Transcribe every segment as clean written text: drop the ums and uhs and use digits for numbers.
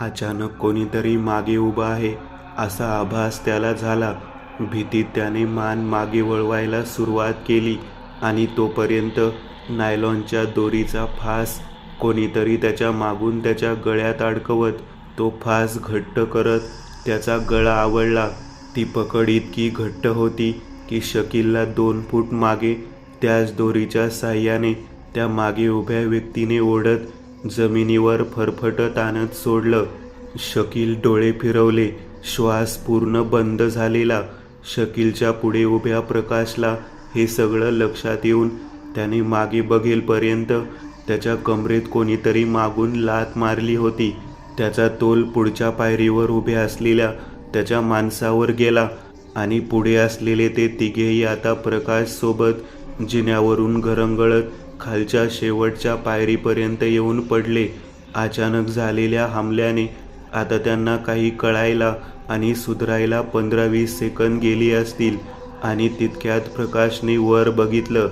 अचानक कोणीतरी मागे उभा आहे असा आभास त्याला झाला. भीतीत त्याने मान मागे वळवायला सुरुवात केली आणि तोपर्यंत नायलॉनच्या दोरीचा फास कोणीतरी त्याच्या मागून त्याच्या गळ्यात अडकवत तो फास घट्ट करत त्याचा गळा आवळला. ती पकड इतकी घट्ट होती की शकीलला 2 फूट मागे त्याच दोरीच्या साह्याने त्या मागे उभ्या व्यक्तीने ओढत जमिनीवर फरफटत आणत सोडलं. शकील डोळे फिरवले. श्वास पूर्ण बंद झालेला. शकीलच्या पुढे उभ्या प्रकाशला हे सगळं लक्षात येऊन त्याने मागे बघेलपर्यंत त्याच्या कमरेत कोणीतरी मागून लाथ मारली होती. त्याचा तोल पुढच्या पायरीवर उभ्या असलेल्या त्याच्या माणसावर गेला आणि पुढे असलेले ते तिघेही आता प्रकाश सोबत जिन्यावरून घरंगळत खालच्या शेवटच्या पायरीपर्यंत येऊन पडले. अचानक झालेल्या हमल्याने आता त्यांना काही कळायला आणि सुधारायला 15-20 सेकंद गेली असतील आणि तितक्यात प्रकाशने वर बघितलं.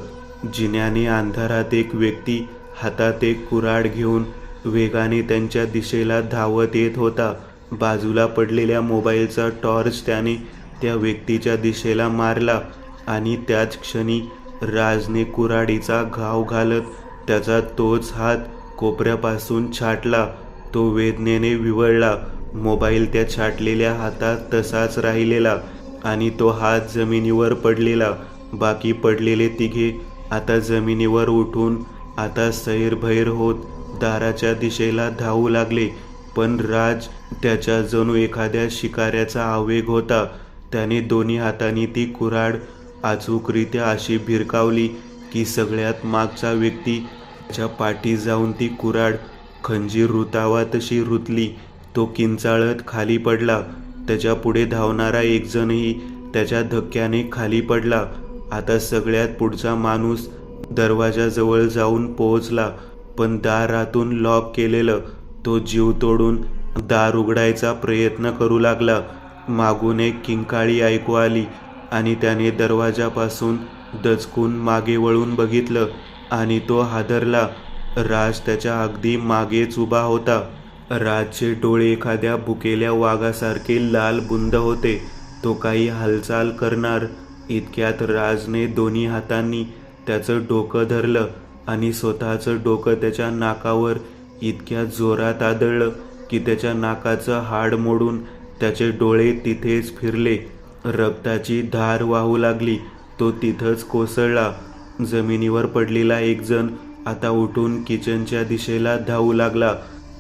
जिन्याने अंधारात एक व्यक्ती हातात एक कुऱ्हाड घेऊन वेगाने त्यांच्या दिशेला धावत येत होता. बाजूला पडलेल्या मोबाईलचा टॉर्च त्याने त्या व्यक्तीच्या दिशेला मारला आणि त्याच क्षणी राजने कुऱ्हाडीचा घाव घालत त्याचा तोच हात कोपऱ्यापासून छाटला. तो वेदनेने विव्हळला. मोबाईल त्या छाटलेल्या हातात तसाच राहिलेला आणि तो हात जमिनीवर पडलेला. बाकी पडलेले तिघे आता जमिनीवर उठून आता सैरभैर होत दाराच्या दिशेला धावू लागले. पण राज त्याच्या जणू एखाद्या शिकाऱ्याचा आवेग होता. त्याने दोन्ही हातांनी ती कुऱ्हाड अचूकरित्या अशी भिरकावली की सगळ्यात मागचा व्यक्ती त्याच्या पाठी जाऊन ती कुऱ्हाड खंजीर रुतावा तशी रुतली. तो किंचाळत खाली पडला. त्याच्या पुढे धावणारा एक जणही त्याच्या धक्क्याने खाली पडला. आता सगळ्यात पुढचा माणूस दरवाजाजवळ जाऊन पोहोचला, पण दार आतून लॉक केलेलं. तो जीव तोडून दार उघडायचा प्रयत्न करू लागला. मागून एक किंकाळी ऐकू आली आणि त्याने दरवाजापासून दचकून मागे वळून बघितलं आणि तो हादरला. राज त्याच्या अगदी मागेच उभा होता. राजचे डोळे एखाद्या भुकेल्या वाघासारखे लाल बुंद होते. तो काही हालचाल करणार इतक्यात राजने दोन्ही हातांनी त्याचं डोकं धरलं आणि स्वतःचं डोकं त्याच्या नाकावर इतक्या जोरात आदळलं की त्याच्या नाकाचं हाड मोडून त्याचे डोळे तिथेच फिरले. रक्ताची धार वाहू लागली. तो तिथंच कोसळला. जमिनीवर पडलेला एक जण आता उठून किचनच्या दिशेला धावू लागला.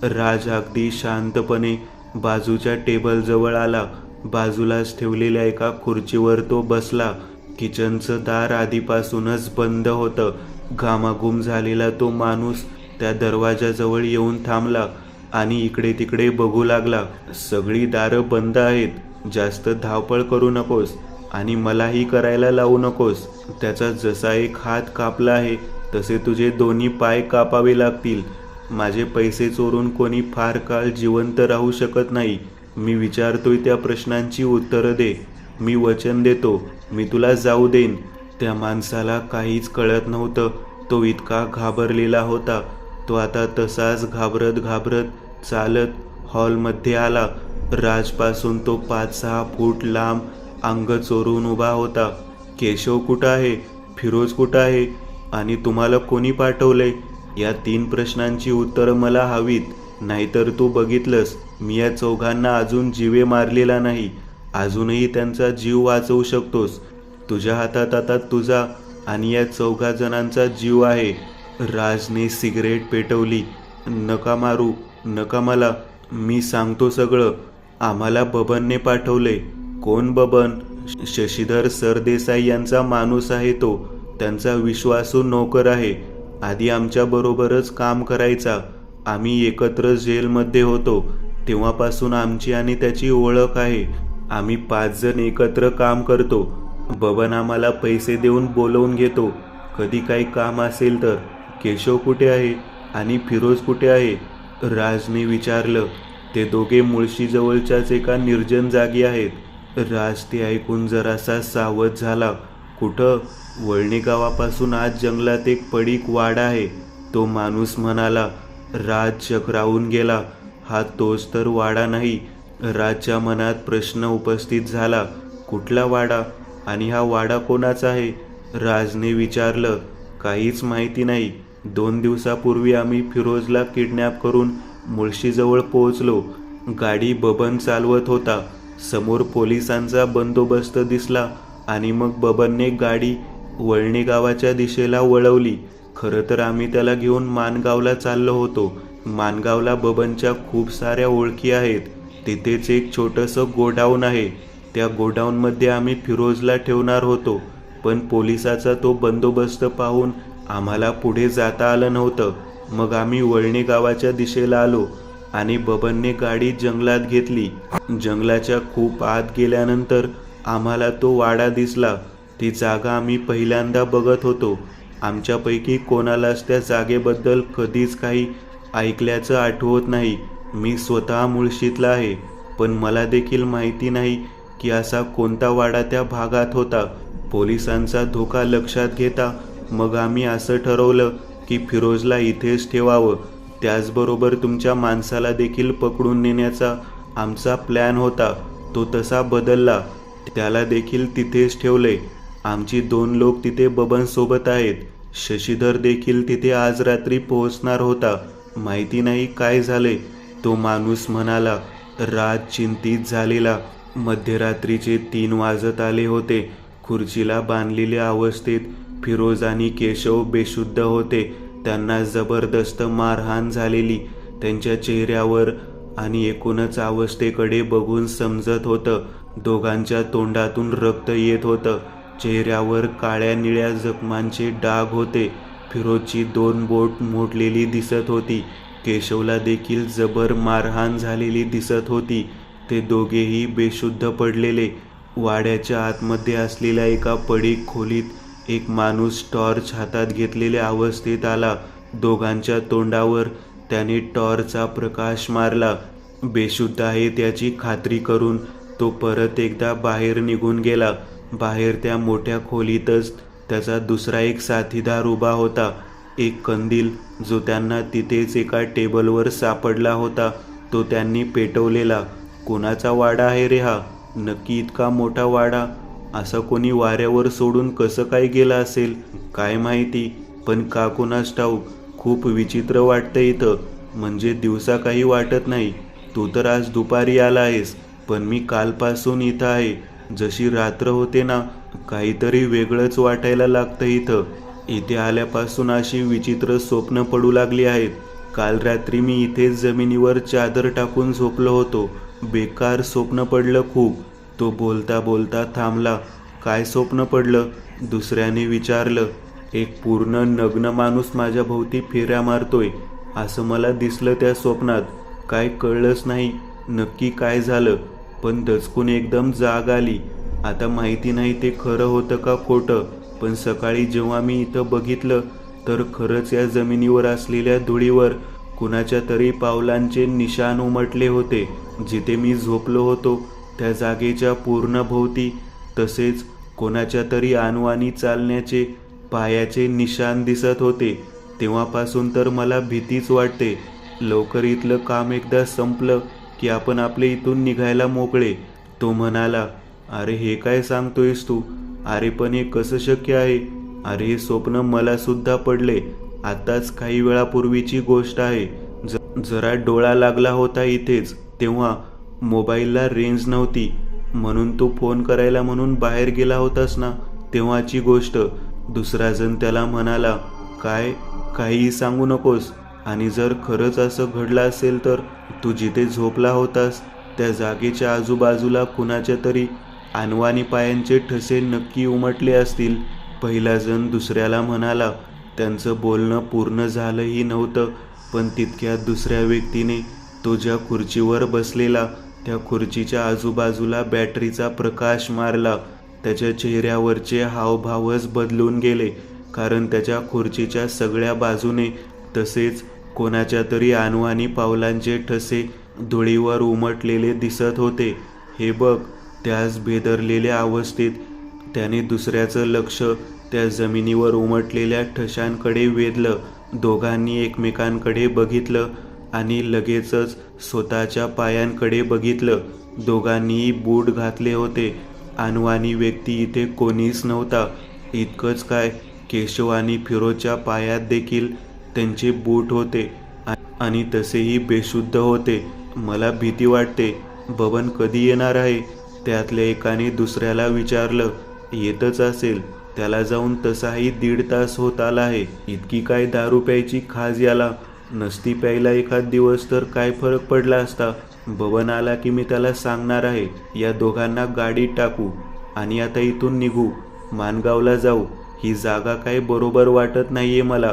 राज अगदी शांतपणे बाजूच्या टेबलजवळ आला. बाजूलाच ठेवलेल्या एका खुर्चीवर तो बसला. किचनचं दार आधीपासूनच बंद होतं. घामाघूम झालेला तो माणूस त्या दरवाजाजवळ येऊन थांबला आणि इकडे तिकडे बघू लागला. सगळी दारं बंद आहेत. जास्त धावपळ करू नकोस आणि मलाही करायला लावू नकोस. त्याचा जसा एक हात कापला आहे तसे तुझे दोन्ही पाय कापावे लागतील. माझे पैसे चोरून कोणी फार काळ जिवंत राहू शकत नाही. मी विचारतोय त्या प्रश्नांची उत्तरं दे. मी वचन देतो मी तुला जाऊ देईन. त्या माणसाला काहीच कळत नव्हतं. तो इतका घाबरलेला होता. तो आता तसाच घाबरत घाबरत चालत हॉलमध्ये आला. राजपासून तो 5-6 फूट लांब अंग चोरून उभा होता. केशव कुठं आहे? फिरोज कुठं आहे? आणि तुम्हाला कोणी पाठवलंय? या 3 प्रश्नांची उत्तरं मला हवीत. नाहीतर तू बघितलंस मी या चौघांना अजून जीवे मारलेला नाही. अजूनही त्यांचा जीव वाचवू शकतोस. तुझ्या हातात आता तुझा आणि या 4 जणांचा जीव आहे. राजने सिगरेट पेटवली. नका मारू, नका मला. मी सांगतो सगळं. आम्हाला बबनने पाठवले. कोण बबन? शशीधर सरदेसाई यांचा माणूस आहे तो. त्यांचा विश्वासू नोकर आहे. आधी आमच्या बरोबरच काम करायचा. आम्ही एकत्र जेलमध्ये होतो. तेव्हापासून आमची आणि त्याची ओळख आहे. आम्ही 5 जण एकत्र काम करतो. बबन आम्हाला पैसे देऊन बोलवून घेतो कधी काही काम असेल तर. केशव कुठे आहे आणि फिरोज कुठे आहे? राजने विचारलं. ते दोघे मुळशीजवळच्याच एका निर्जन जागी आहेत. राज ते ऐकून जरासा सावध झाला. कुठं? वळणे गावापासून आज जंगलात एक पडीक वाडा आहे, तो माणूस म्हणाला. राज चक्रावून गेला. हा तोच तर वाडा नाही. राजच्या मनात प्रश्न उपस्थित झाला, कुठला वाडा आणि हा वाडा कोणाचा आहे? राजने विचारलं. काहीच माहिती नाही. 2 दिवसापूर्वी आम्ही फिरोजला किडनॅप करून मुळशीजवळ पोहोचलो. गाडी बबन चालवत होता. समोर पोलिसांचा बंदोबस्त दिसला आणि मग बबनने गाडी वळणे गावाच्या दिशेला वळवली. खरं तर आम्ही त्याला घेऊन माणगावला चाललो होतो. माणगावला बबनच्या खूप साऱ्या ओळखी आहेत. तिथेच एक छोटंसं गोडाऊन आहे. त्या गोडाऊनमध्ये आम्ही फिरोजला ठेवणार होतो, पण पोलिसाचा तो बंदोबस्त पाहून आम्हाला पुढे जाता आलं नव्हतं. मग आम्ही वळणे गावाच्या दिशेला आलो आणि बबनने गाडी जंगलात घेतली. जंगलाच्या खूप आत गेल्यानंतर आम्हाला तो वाडा दिसला. ती जागा आम्ही पहिल्यांदा बघत होतो. आमच्यापैकी कोणालाच त्या जागेबद्दल कधीच काही ऐकल्याचं आठवत नाही. मी स्वतः मुळशीतला आहे, पण मला देखील माहिती नाही की असा कोणता वाडा त्या भागात होता. पोलिसांचा धोका लक्षात घेता मग आम्ही असं ठरवलं की फिरोजला इथेच ठेवावं. त्याचबरोबर तुमच्या माणसाला देखील पकडून नेण्याचा आमचा प्लॅन होता. तो तसा बदलला. त्याला देखील तिथेच ठेवले. आमची 2 लोक तिथे बबनसोबत आहेत. शशीधर देखील तिथे आज रात्री पोहोचणार होता. माहिती नाही काय झाले, तो माणूस म्हणाला. राज चिंतित झालेला. मध्यरात्रीचे 3 वाजत आले होते. खुर्चीला बांधलेल्या अवस्थेत फिरोज आणि केशव बेशुद्ध होते. त्यांना जबरदस्त मारहाण झालेली. त्यांच्या चेहऱ्यावर आणि एकूणच अवस्थेकडे बघून समजत होतं. दोघांच्या तोंडातून रक्त येत होतं. चेहऱ्यावर काळ्या निळ्या जखमांचे डाग होते. फिरोजची 2 बोट मोडलेली दिसत होती. केशवला देखील जबर मारहाण झालेली दिसत होती. ते दोघेही बेशुद्ध पडलेले. वाड्याच्या आतमध्ये असलेल्या एका पडीक खोलीत एक माणूस टॉर्च हातात घेतलेल्या अवस्थेत आला. दोघांच्या तोंडावर त्याने टॉर्चचा प्रकाश मारला. बेशुद्ध आहे त्याची खात्री करून तो परत एकदा बाहेर निघून गेला. बाहेर त्या मोठ्या खोलीतच त्याचा दुसरा एक साथीदार उभा होता. एक कंदील जो त्यांना तिथेच एका टेबलवर सापडला होता तो त्यांनी पेटवलेला. कोणाचा वाडा आहे रे हा? नक्की इतका मोठा वाडा असा कोणी वाऱ्यावर सोडून कसं काय गेला असेल काय माहिती, पण का कोणास ठाऊक. खूप विचित्र वाटतं इथं. म्हणजे दिवसा काही वाटत नाही. तू तर आज दुपारी आला आहेस, पण मी कालपासून इथं आहे. जशी रात्र होते ना, काहीतरी वेगळंच वाटायला लागतं इथं. इथे आल्यापासून अशी विचित्र स्वप्न पडू लागली आहेत. काल रात्री मी इथेच जमिनीवर चादर टाकून झोपलो होतो. बेकार स्वप्न पडलं खूप. तो बोलता बोलता थांबला. काय स्वप्न पडलं? दुसऱ्याने विचारलं. एक पूर्ण नग्न माणूस माझ्या भोवती फेऱ्या मारतोय असं मला दिसलं त्या स्वप्नात. काय कळलंच नाही नक्की काय झालं, पण दचकून एकदम जाग आली. आता माहिती नाही ते खरं होतं का खोटं, पण सकाळी जेव्हा मी इथं बघितलं तर खरंच या जमिनीवर असलेल्या धुळीवर कुणाच्या तरी पावलांचे निशाण उमटले होते. जिथे मी झोपलो होतो त्या जागेच्या पूर्ण भोवती तसेच कोणाच्या तरी अनवाणी चालण्याचे पायाचे निशाण दिसत होते. तेव्हापासून तर मला भीतीच वाटते. लवकर इथलं काम एकदा संपलं की आपण आपले इथून निघायला मोकळे. तो म्हणाला. अरे हे काय सांगतोयस तू? अरे पण हे कसं शक्य आहे? अरे हे स्वप्न मला सुद्धा पडले. आताच काही वेळापूर्वीची गोष्ट आहे. जरा डोळा लागला होता इथेच. तेव्हा मोबाईलला रेंज नव्हती म्हणून तू फोन करायला म्हणून बाहेर गेला होतास ना, तेव्हाची गोष्ट. दुसरा जण त्याला म्हणाला. काय? काहीही सांगू नकोस. आणि जर खरंच असं घडलं असेल तर तू जिथे झोपला होतास त्या जागेच्या आजूबाजूला कुणाच्या तरी अनवाणी पायांचे ठसे नक्की उमटले असतील. पहिला जण दुसऱ्याला म्हणाला. त्यांचं बोलणं पूर्ण झालंही नव्हतं, पण तितक्यात दुसऱ्या व्यक्तीने तो ज्या खुर्चीवर बसलेला त्या खुर्चीच्या आजूबाजूला बॅटरीचा प्रकाश मारला. त्याच्या चेहऱ्यावरचे हावभावच बदलून गेले, कारण त्याच्या खुर्चीच्या सगळ्या बाजूने तसेच कोणाच्या तरी अनवाणी पावलांचे ठसे धुळीवर उमटलेले दिसत होते. हे बघ. त्याच भेदरलेल्या अवस्थेत त्याने दुसऱ्याचं लक्ष त्या जमिनीवर उमटलेल्या ठशांकडे वेधलं. दोघांनी एकमेकांकडे बघितलं आणि लगेचच स्वतःच्या पायांकडे बघितलं. दोघांनीही बूट घातले होते. अनवाणी व्यक्ती इथे कोणीच नव्हता. इतकंच काय, केशव आणि फिरोजच्या पायात देखील त्यांचे बूट होते आणि तसेही बेशुद्ध होते. मला भीती वाटते. बबन कधी येणार आहे? त्यातल्या एकाने दुसऱ्याला विचारलं. येतच असेल. त्याला जाऊन तसाही 1.5 तास होत आला आहे. इतकी काय दारू प्यायची खाज याला? नसती प्यायला एखाद दिवस तर काय फरक पडला असता. बबन आला की मी त्याला सांगणार आहे. या दोघांना गाडीत टाकू आणि आता इथून निघू. माणगावला जाऊ. ही जागा काय बरोबर वाटत नाहीये मला.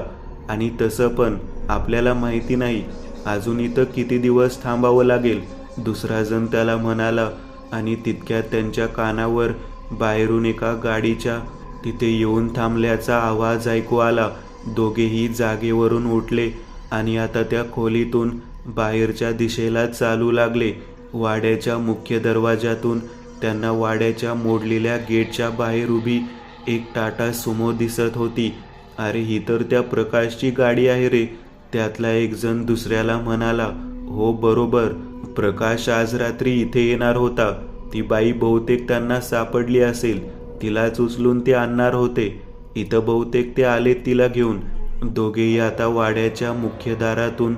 आणि तसं पण आपल्याला माहिती नाही अजून इथं किती दिवस थांबावं लागेल. दुसरा जण त्याला म्हणाला. आणि तितक्यात त्यांच्या कानावर बाहेरून एका गाडीच्या तिथे येऊन थांबल्याचा आवाज ऐकू आला. दोघेही जागेवरून उठले आणि आता त्या खोलीतून बाहेरच्या दिशेला चालू लागले. वाड्याच्या मुख्य दरवाजातून त्यांना वाड्याच्या मोडलेल्या गेटच्या बाहेर उभी एक टाटा सुमो दिसत होती. अरे, ही तर त्या प्रकाशची गाडी आहे रे. त्यातला एक जण दुसऱ्याला म्हणाला. हो बरोबर, प्रकाश आज रात्री इथे येणार होता. ती बाई बहुतेक त्यांना सापडली असेल. तिलाच उचलून ते आणणार होते. इथं बहुतेक ते आले तिला घेऊन. दोघेही आता वाड्याच्या मुख्य दारातून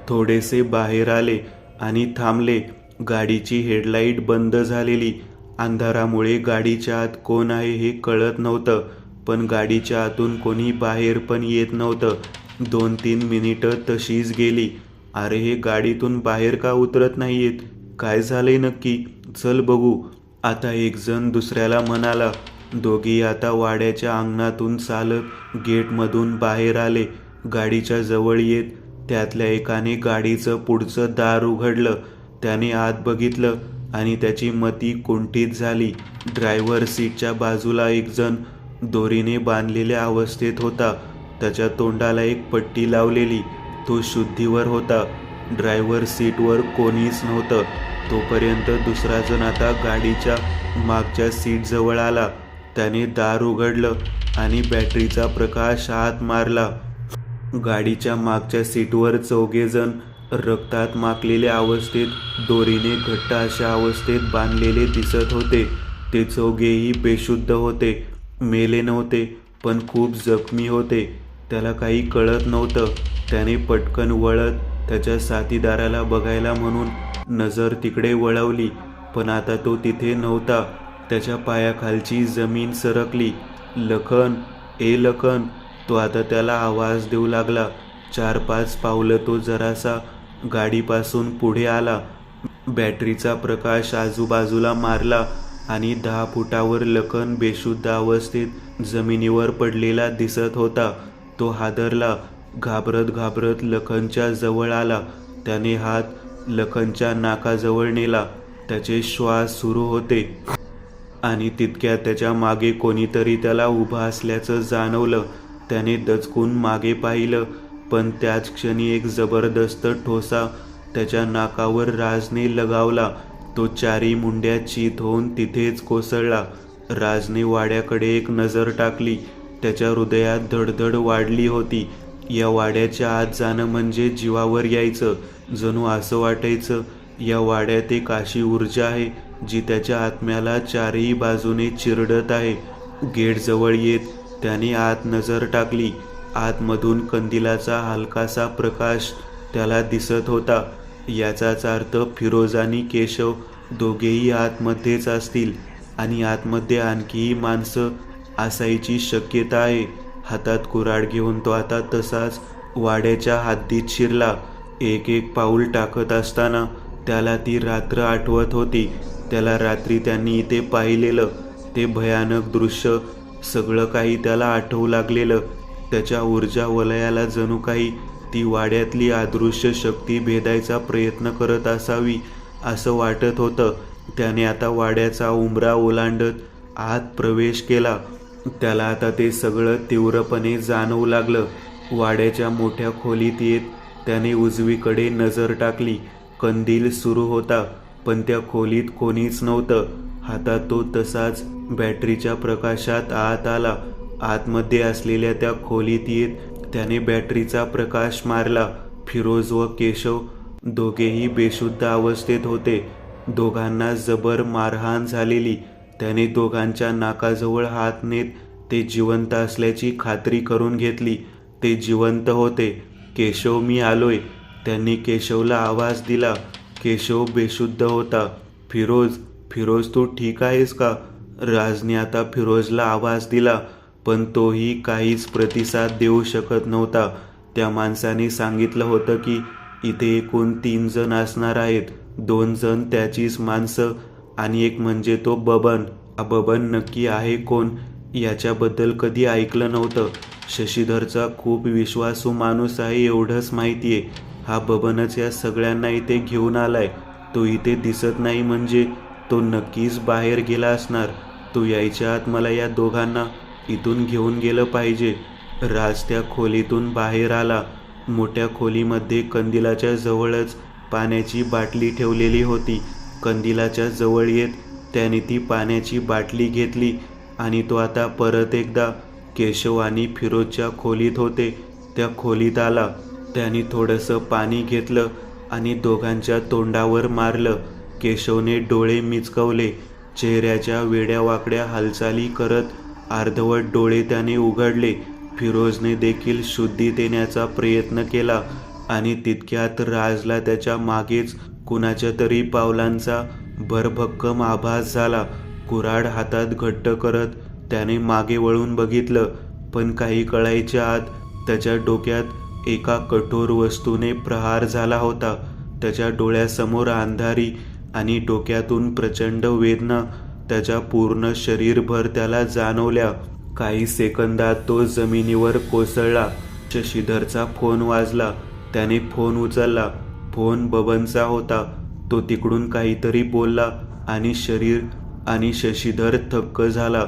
थोडेसे बाहेर आले आणि थांबले. गाडीची हेडलाईट बंद झालेली. अंधारामुळे गाडीच्या आत कोण आहे हे कळत नव्हतं. पण गाडीच्या आतून कोणी बाहेर पण येत नव्हतं. 2-3 मिनिटं तशीच गेली. अरे, हे गाडीतून बाहेर का उतरत नाहीयेत? काय झालंय नक्की? चल बघू, आता एक जण दुसऱ्याला म्हणाला. दोघी आता वाड्याच्या अंगणातून चालत गेटमधून बाहेर आले. गाडीच्या जवळ येत त्यातल्या एकाने गाडीचं पुढचं दार उघडलं. त्याने आत बघितलं आणि त्याची मती कुंठित झाली. ड्रायव्हर सीटच्या बाजूला एक जण दोरीने बांधलेल्या अवस्थेत होता. त्याच्या तोंडाला एक पट्टी लावलेली. तो शुद्धीवर होता. ड्रायव्हर सीटवर कोणीच नव्हतं. तोपर्यंत दुसरा जण आता गाडीच्या मागच्या सीटजवळ आला. त्याने दार उघडलं आणि बॅटरीचा प्रकाश आत मारला. गाडीच्या मागच्या सीटवर 4घे जण रक्तात माखलेल्या अवस्थेत दोरीने घट्ट अशा अवस्थेत बांधलेले दिसत होते. ते 4घेही बेशुद्ध होते. मेले नव्हते पण खूप जखमी होते. त्याला काही कळत नव्हतं. त्याने पटकन वळत त्याच्या साथीदाराला बघायला म्हणून नजर तिकडे वळवली. पण आता तो तिथे नव्हता. त्याच्या पायाखालची जमीन सरकली. लखन, ए लखन, तो आता त्याला आवाज देऊ लागला. 4-5 पावलं तो जरासा गाडीपासून पुढे आला. बॅटरीचा प्रकाश आजूबाजूला मारला आणि 10 फुटावर लखन बेशुद्ध अवस्थेत जमिनीवर पडलेला दिसत होता. तो हादरला. घाबरत घाबरत लखनच्या जवळ आला. त्याने हात लखनच्या नाकाजवळ नेला. त्याचे श्वास सुरू होते आणि तितक्यात त्याच्या मागे कोणीतरी त्याला उभा असल्याचं जाणवलं. त्याने दचकून मागे पाहिलं पण त्याच क्षणी एक जबरदस्त ठोसा त्याच्या नाकावर राजने लगावला. तो 4ही मुंड्या चित होऊन तिथेच कोसळला. राजने वाड्याकडे एक नजर टाकली. त्याच्या हृदयात धडधड वाढली होती. या वाड्याच्या आत जाणं म्हणजे जीवावर यायचं. जणू असं वाटायचं या वाड्यात एक अशी ऊर्जा आहे जी त्याच्या आत्म्याला 4ही बाजूने चिरडत आहे. गेटजवळ येत त्याने आत नजर टाकली. आतमधून कंदिलाचा हलकासा प्रकाश त्याला दिसत होता. याचाच अर्थ फिरोज आणि केशव दोघेही आतमध्येच असतील आणि आतमध्ये आणखीही माणसं असायची शक्यता आहे. हातात कुऱ्हाड घेऊन तो आता तसाच वाड्याच्या हद्दीत शिरला. एक पाऊल टाकत असताना त्याला ती रात्र आठवत होती. त्याला रात्री त्यांनी इथे पाहिलेलं ते भयानक दृश्य, सगळं काही त्याला आठवू लागलेलं. त्याच्या ऊर्जा वलयाला जणू काही ती वाड्यातली अदृश्य शक्ती भेदायचा प्रयत्न करत असावी असं वाटत होतं. त्याने आता वाड्याचा उंबरा ओलांडत आत प्रवेश केला. त्याला आता ते सगळं तीव्रपणे जाणवू लागलं. वाड्याच्या मोठ्या खोलीत येत त्याने उजवीकडे नजर टाकली. कंदील सुरू होता पण त्या खोलीत कोणीच नव्हतं. हातात तो तसाच बॅटरीच्या प्रकाशात आत आला. आतमध्ये असलेल्या त्या खोलीत येत त्याने बॅटरीचा प्रकाश मारला. फिरोज व केशव दोघेही बेशुद्ध अवस्थेत होते. दोघांना जबर मारहाण झालेली. त्याने दोघांच्या नाकाजवळ हात नेत ते जिवंत असल्याची खात्री करून घेतली. ते जिवंत होते. केशव, मी आलोय. त्यांनी केशवला आवाज दिला. केशव बेशुद्ध होता. फिरोज, फिरोज तू ठीक आहेस का? राजने आता फिरोजला आवाज दिला, पण तोही काहीच प्रतिसाद देऊ शकत नव्हता. त्या माणसाने सांगितलं होतं की इथे एकूण 3 जण असणार आहेत. 2 जण त्याचीच माणसं आणि एक म्हणजे तो बबन. हा बबन नक्की आहे कोण याच्याबद्दल कधी ऐकलं नव्हतं. शशीधरचा खूप विश्वासू माणूस आहे एवढंच माहितीये. हा बबनच या सगळ्यांना इथे घेऊन आलाय. तो इथे दिसत नाही म्हणजे तो नक्कीच बाहेर गेला असणार. तो यायच्या आत मला या दोघांना इथून घेऊन गेलं पाहिजे. राज त्या खोलीतून बाहेर आला. मोठ्या खोलीमध्ये कंदिलाच्या जवळच पाण्याची बाटली ठेवलेली होती. कंदिलाच्या जवळ येत त्याने ती पाण्याची बाटली घेतली आणि तो आता परत एकदा केशव आणि फिरोजच्या खोलीत होते त्या खोलीत आला. त्याने थोडंसं पाणी घेतलं आणि दोघांच्या तोंडावर मारलं. केशवने डोळे मिचकवले. चेहऱ्याच्या वेड्यावाकड्या हालचाली करत अर्धवट डोळे त्याने उघडले. फिरोजने देखील शुद्धीत येण्याचा प्रयत्न केला आणि तितक्यात राजला त्याच्या मागेच कुणाच्या तरी पावलांचा भरभक्कम आभास झाला. कुऱ्हाड हातात घट्ट करत त्याने मागे वळून बघितलं, पण काही कळायच्या आत त्याच्या डोक्यात एका कठोर वस्तूने प्रहार झाला होता. त्याच्या डोळ्यासमोर अंधारी आणि डोक्यातून प्रचंड वेदना त्याच्या पूर्ण शरीरभर त्याला जाणवल्या. काही सेकंदात तो जमिनीवर कोसळला. शशीधरचा फोन वाजला. त्याने फोन उचलला. फोन बबनचा होता. तो तिकडून काहीतरी बोलला आणि शशीधर थक्क झाला.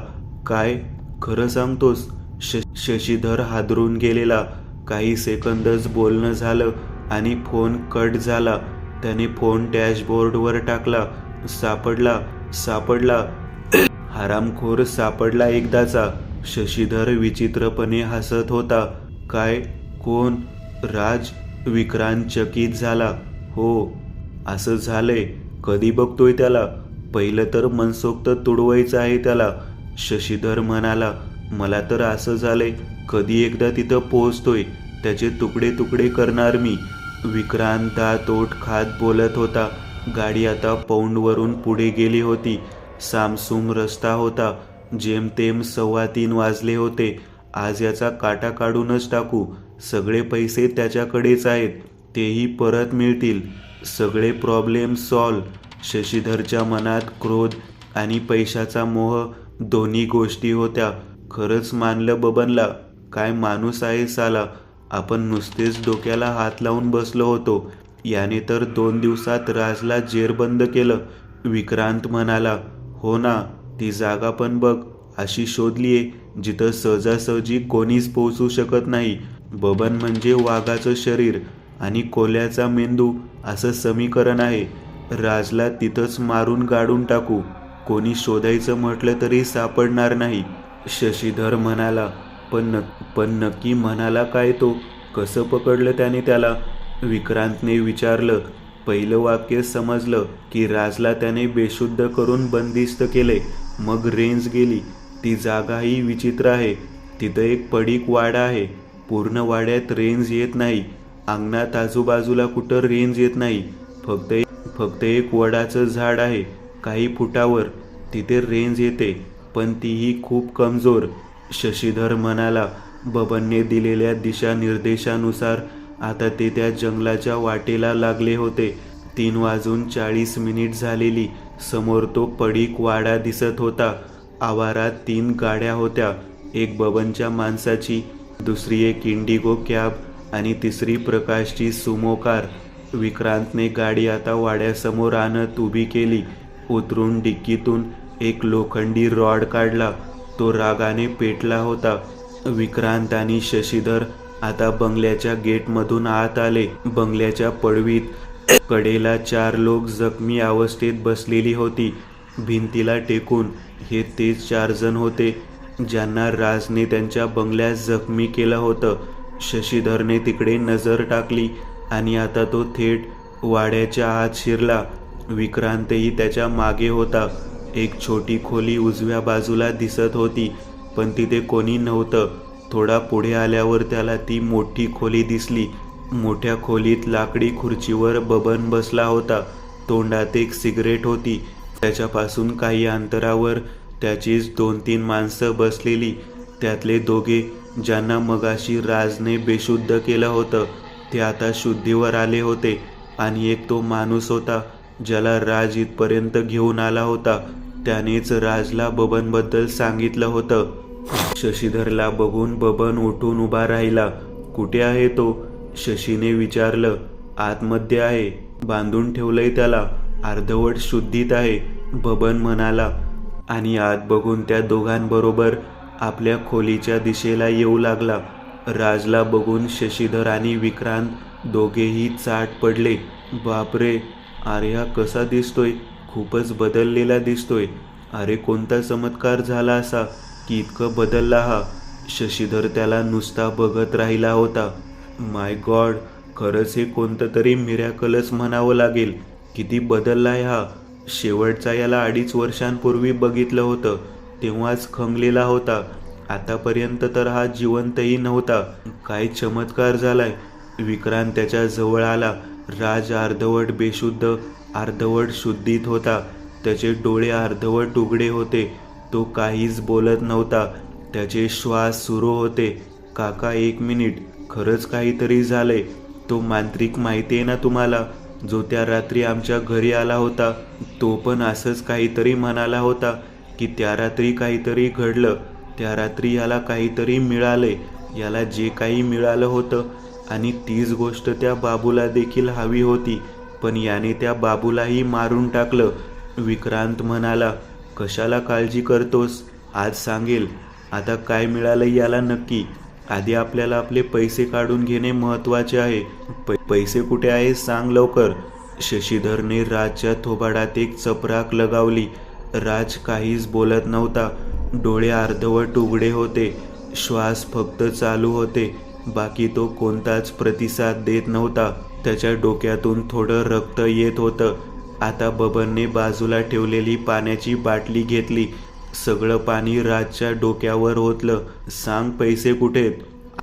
काय? खरं सांगतोस? शशीधर हादरून गेलेला. काही सेकंदच बोलणं झालं आणि फोन कट झाला. त्याने फोन डॅशबोर्डवर टाकला. सापडला. हरामखोर सापडला एकदाचा. शशीधर विचित्रपणे हसत होता. काय? कोण? राज? विक्रांत चकित झाला. हो, असं झालंय. कधी बघतोय त्याला? पहिलं तर मनसोक्त तुडवायचं आहे त्याला. शशीधर म्हणाला. मला तर असं झालंय कधी एकदा तिथं पोहोचतोय त्याचे तुकडे तुकडे करणार मी. विक्रांत दात ओठ खात बोलत होता. गाडी आता पौंडवरून पुढे गेली होती. सामसूम रस्ता होता. जेमतेम 3:15 वाजले होते. आज याचा काटा काढूनच टाकू. सगळे पैसे त्याच्याकडेच आहेत. तेही परत मिळतील. सगळे प्रॉब्लेम सॉल्व. शशीधरच्या मनात क्रोध आणि पैशाचा मोह दोन्ही गोष्टी होत्या. खरंच मानलं बबनला. काय माणूस आहे साला. आपण नुसतेच डोक्याला हात लावून बसलो होतो. याने तर 2 दिवसात राजला जेरबंद केलं. विक्रांत म्हणाला. हो ना, ती जागा पण बघ. अशी शोधलीये जिथं सहजासहजी कोणीच पोहोचू शकत नाही. बबन म्हणजे वाघाचं शरीर आणि कोल्याचा मेंदू असं समीकरण आहे. राजला तिथंच मारून गाडून टाकू. कोणी शोधायचं म्हटलं तरी सापडणार नाही. शशीधर म्हणाला. पण नक्की म्हणाला काय तो? कसं पकडलं त्याने त्याला? विक्रांतने विचारलं. पहिलं वाक्य समजलं की राजला त्याने बेशुद्ध करून बंदिस्त केले. मग रेंज गेली. ती जागाही विचित्र आहे. तिथं एक पडीक वाडा आहे. पूर्ण वाड्यात रेंज येत नाही. अंगणात आजूबाजूला कुठं रेंज येत नाही. फक्त एक वडाचं झाड आहे काही फुटावर. तिथे रेंज येते, पण तीही खूप कमजोर. शशीधर म्हणाला. बबनने दिलेल्या दिशानिर्देशानुसार आता ते त्या जंगलाच्या वाटेला लागले होते. 3:40 झालेली. समोर तो पडीक वाडा दिसत होता. आवारात 3 गाड्या होत्या. एक बबनच्या माणसाची, दुसरी एक इंडिगो कॅब आणि तिसरी प्रकाशची सुमो कार. विक्रांतने गाडी आता वाड्यासमोर आणत उभी केली. उतरून डिक्कीतून एक लोखंडी रॉड काढला. तो रागाने पेटला होता. विक्रांत आणि शशीधर आता बंगल्याच्या गेटमधून आत आले. बंगल्याच्या पडवीत कडेला 4 लोक जखमी अवस्थेत बसलेली होती. भिंतीला टेकून. हे तेच 4 जण होते ज्यांना राजने त्यांच्या बंगल्यात जखमी केलं होतं. शशीधरने तिकडे नजर टाकली आणि आता तो थेट वाड्याच्या आत शिरला. विक्रांतही त्याच्या मागे होता. एक छोटी खोली उजव्या बाजूला दिसत होती, पण तिथे कोणी नव्हतं. थोडा पुढे आल्यावर त्याला ती मोठी खोली दिसली. मोठ्या खोलीत लाकडी खुर्चीवर बबन बसला होता. तोंडात एक सिगरेट होती. त्याच्यापासून काही अंतरावर त्याचीच 2-3 माणसं बसलेली. त्यातले दोघे ज्यांना मगाशी राजने बेशुद्ध केलं होतं ते आता शुद्धीवर आले होते. आणि एक तो माणूस होता ज्याला राज इथपर्यंत घेऊन आला होता. त्यानेच राजला बबनबद्दल सांगितलं होतं. शशीधरला बघून बबन उठून उभा राहिला. कुठे आहे तो? शशीने विचारलं. आतमध्ये आहे, बांधून ठेवलंय त्याला, अर्धवट शुद्धीत आहे, बबन म्हणाला. आणि आत बघून त्या दोघांबरोबर आपल्या खोलीच्या दिशेला येऊ लागला. राजला बघून शशीधर आणि विक्रांत दोघेही चाट पडले. बापरे, अरे हा कसा दिसतोय, खूपच बदललेला दिसतोय. अरे कोणता चमत्कार झाला असा की इतकं बदलला हा. शशीधर त्याला नुसता बघत राहिला होता. माय गॉड, खरंच हे कोणतं तरी मिरॅकलच म्हणावं लागेल. किती बदललाय हा. शेवटचा याला 2.5 वर्षांपूर्वी बघितलं होतं, तेव्हाच खंगलेला होता. आतापर्यंत तर हा जिवंतही नव्हता. काय चमत्कार झालाय. विक्रांत त्याच्या जवळ आला. राज अर्धवट बेशुद्ध अर्धवट शुद्धीत होता. त्याचे डोळे अर्धवट उघडे होते. तो काहीच बोलत नव्हता. त्याचे श्वास सुरू होते. काका 1 मिनिट, खरंच काहीतरी झालंय. तो मांत्रिक माहिती आहे ना तुम्हाला, जो त्या रात्री आमच्या घरी आला होता, तो पण असंच काहीतरी म्हणाला होता की त्या रात्री काहीतरी घडलं. त्या रात्री याला काहीतरी मिळालंय, याला जे काही मिळालं होतं. आणि तीच गोष्ट त्या बाबूला देखील हवी होती, पण याने त्या बाबूलाही मारून टाकलं. विक्रांत म्हणाला. कशाला काळजी करतोस, आज सांगेल. आता काय मिळालं याला नक्की. आधी आपल्याला आपले पैसे काढून घेणे महत्त्वाचे आहे. पैसे कुठे आहे सांग लवकर. शशीधरने राजच्या थोबाडात एक चपराक लगावली. राज काहीच बोलत नव्हता. डोळे अर्धवट उघडे होते. श्वास फक्त चालू होते. बाकी तो कोणताच प्रतिसाद देत नव्हता. त्याच्या डोक्यातून थोडं रक्त येत होतं. आता बबनने बाजूला ठेवलेली पाण्याची बाटली घेतली. सगळं पाणी राजच्या डोक्यावर ओतलं. सांग पैसे कुठेत?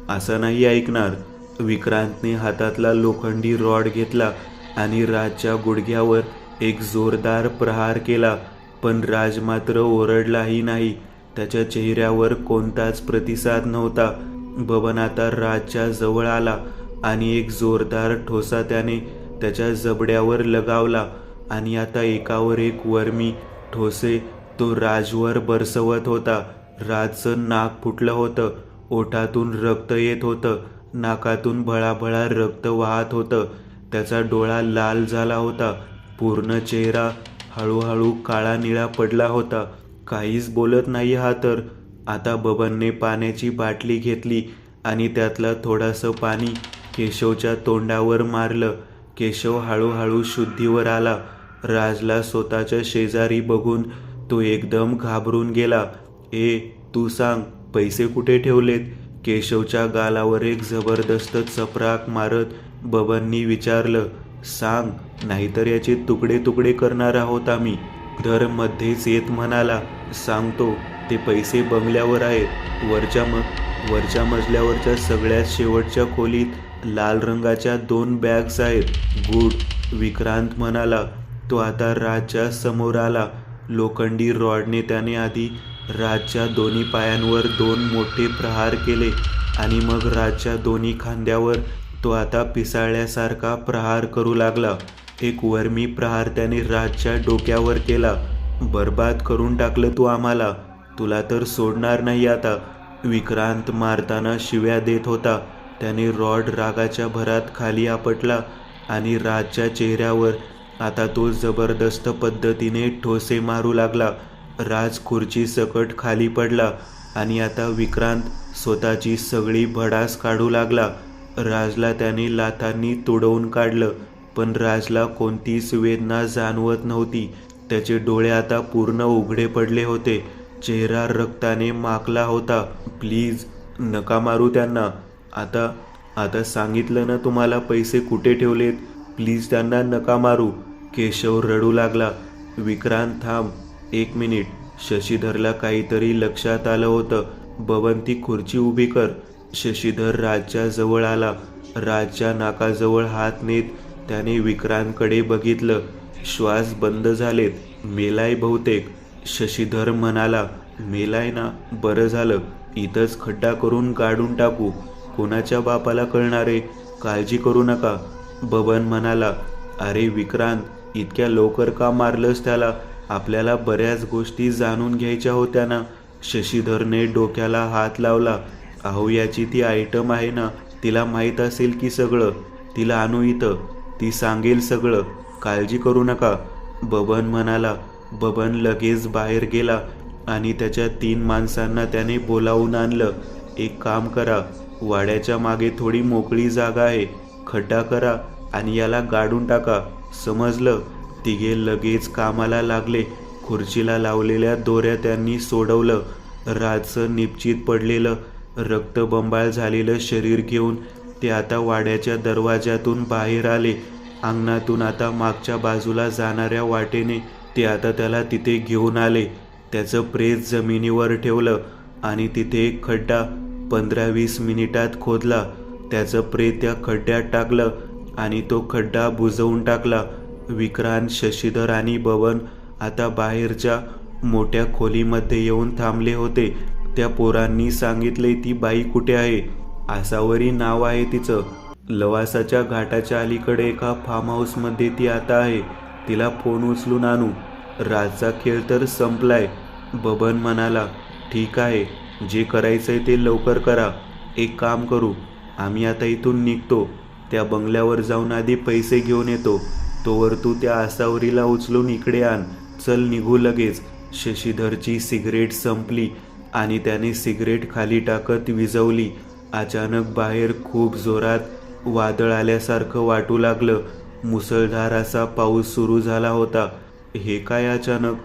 असं नाही ऐकणार. विक्रांतने हातातला लोखंडी रॉड घेतला आणि राजच्या गुडघ्यावर एक जोरदार प्रहार केला. पण राज मात्र ओरडलाही नाही. त्याच्या चेहऱ्यावर कोणताच प्रतिसाद नव्हता. बबन आता राजच्या जवळ आला आणि एक जोरदार ठोसा त्याने त्याच्या जबड्यावर लगावला. आणि आता एकावर एक वर्मी ठोसे तो राजवर बरसवत होता. राजचं नाक फुटलं होतं. ओठातून रक्त येत होतं. नाकातून भळाभळा रक्त वाहत होतं. त्याचा डोळा लाल झाला होता. पूर्ण चेहरा हळूहळू काळा निळा पडला होता. काहीच बोलत नाही हा तर. आता बबनने पाण्याची बाटली घेतली आणि त्यातलं थोडंसं पाणी केशवच्या तोंडावर मारलं. केशव हळूहळू शुद्धीवर आला. राजला स्वतःच्या शेजारी बघून तो एकदम घाबरून गेला. तू सांग, पैसे कुठे ठेवलेत? केशवच्या गालावर एक जबरदस्त चपराक मारत बबननी विचारलं. सांग, नाहीतर याचे तुकडे तुकडे करणार आहोत आम्ही. धर मध्येच येत म्हणाला. सांगतो, ते पैसे बंगल्यावर आहेत. वरच्या मजल्यावरच्या सगळ्यात शेवटच्या खोलीत लाल रंगाच्या 2 बॅग्स आहेत. गुड, विक्रांत म्हणाला. तो आता राजच्या समोर आला. लोखंडी रॉडने त्याने आधी राजच्या दोन्ही पायांवर 2 मोठे प्रहार केले आणि मग राजच्या दोन्ही खांद्यावर तो आता पिसाळल्यासारखा प्रहार करू लागला. एक वर्मी प्रहार त्याने राजच्या डोक्यावर केला. बर्बाद करून टाकलं तू आम्हाला, तुला तर सोडणार नाही आता. विक्रांत मारताना शिव्या देत होता. त्याने रॉड रागाच्या भरात खाली आपटला आणि राजच्या चेहऱ्यावर आता तो जबरदस्त पद्धतीने ठोसे मारू लागला. राज खुर्ची सकट खाली पडला आणि आता विक्रांत स्वतःची सगळी भडास काढू लागला. राजला त्याने लाथांनी तुडवून काढलं, पण राजला कोणतीच वेदना जाणवत नव्हती. त्याचे डोळे आता पूर्ण उघडे पडले होते. चेहरा रक्ताने माखला होता. प्लीज नका मारू त्यांना. आता सांगितलं ना तुम्हाला पैसे कुठे ठेवलेत, प्लीज त्यांना नका मारू. केशव रडू लागला. विक्रांत थांब, 1 मिनिट. शशीधरला काहीतरी लक्षात आलं होतं. बबन ती खुर्ची उभी कर. शशीधर राजच्या जवळ आला. राजच्या नाकाजवळ हात नेत त्याने विक्रांतकडे बघितलं. श्वास बंद झालेत. मेलाय बहुतेक. शशीधर म्हणाला. मेलाय ना, बरं झालं. इथंच खड्डा करून गाडून टाकू. कोणाच्या बापाला कळणारे, काळजी करू नका. बबन म्हणाला. अरे विक्रांत, इतक्या लवकर का मारलंस त्याला? आपल्याला बऱ्याच गोष्टी जाणून घ्यायच्या होत्या ना. शशीधरने डोक्याला हात लावला. अहो याची ती आयटम आहे ना, तिला माहीत असेल की सगळं. तिला आणू इथं, ती सांगेल सगळं. काळजी करू नका. बबन म्हणाला. बबन लगेच बाहेर गेला आणि त्याच्या 3 माणसांना त्याने बोलावून आणलं. एक काम करा, वाड्याच्या मागे थोडी मोकळी जागा आहे. खड्डा करा आणि याला गाडून टाका. समजलं? तिघे लगेच कामाला लागले. खुर्चीला लावलेल्या दोऱ्या त्यांनी सोडवलं. राजचं निपचित पडलेलं, रक्तबंबाळ झालेलं शरीर घेऊन ते आता वाड्याच्या दरवाजातून बाहेर आले. अंगणातून आता मागच्या बाजूला जाणाऱ्या वाटेने ते आता त्याला तिथे घेऊन आले. त्याचं प्रेत जमिनीवर ठेवलं आणि तिथे एक खड्डा 15-20 मिनिटात खोदला. त्याचं प्रेत त्या खड्ड्यात टाकलं आणि तो खड्डा बुजवून टाकला. विक्रांत, शशीधर आणि बबन आता बाहेरच्या मोठ्या खोलीमध्ये येऊन थांबले होते. त्या पोरांनी सांगितले ती बाई कुठे आहे. आसावरी नाव आहे तिचं. लवासाच्या घाटाच्या अलीकडे एका फार्म हाऊसमध्ये ती आता आहे. तिला फोन उचलून आणू. राजचा खेळ तर संपलाय. बबन म्हणाला. ठीक आहे, जे करायचंय ते लवकर करा. एक काम करू, आम्ही आता इथून निघतो. त्या बंगल्यावर जाऊन आधी पैसे घेऊन येतो. तोवर तू त्या आसावरीला उचलून इकडे आण. चल निघू लगेच. शशीधरची सिगरेट संपली आणि त्याने सिगरेट खाली टाकत विझवली. अचानक बाहेर खूप जोरात वादळ आल्यासारखं वाटू लागलं. मुसळधार असा पाऊस सुरू झाला होता. हे काय अचानक?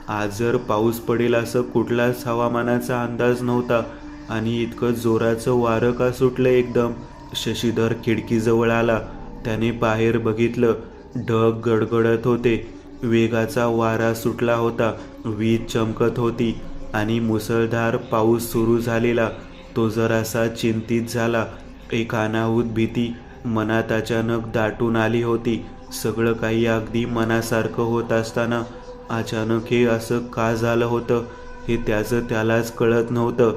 आज जर पाऊस पडेल असं कुठलाच हवामानाचा अंदाज नव्हता आणि इतकं जोराचं वारं का सुटलं एकदम? शशीधर खिडकीजवळ आला. त्याने बाहेर बघितलं. ढग गडगडत होते. वेगाचा वारा सुटला होता. वीज चमकत होती आणि मुसळधार पाऊस सुरू झालेला. तो जरासा चिंतित झाला. एक अनाहूत भीती मनात अचानक दाटून आली होती. सगळं काही अगदी मनासारखं होत असताना अचानक हे असं का झालं होतं हे त्याचं त्यालाच कळत नव्हतं.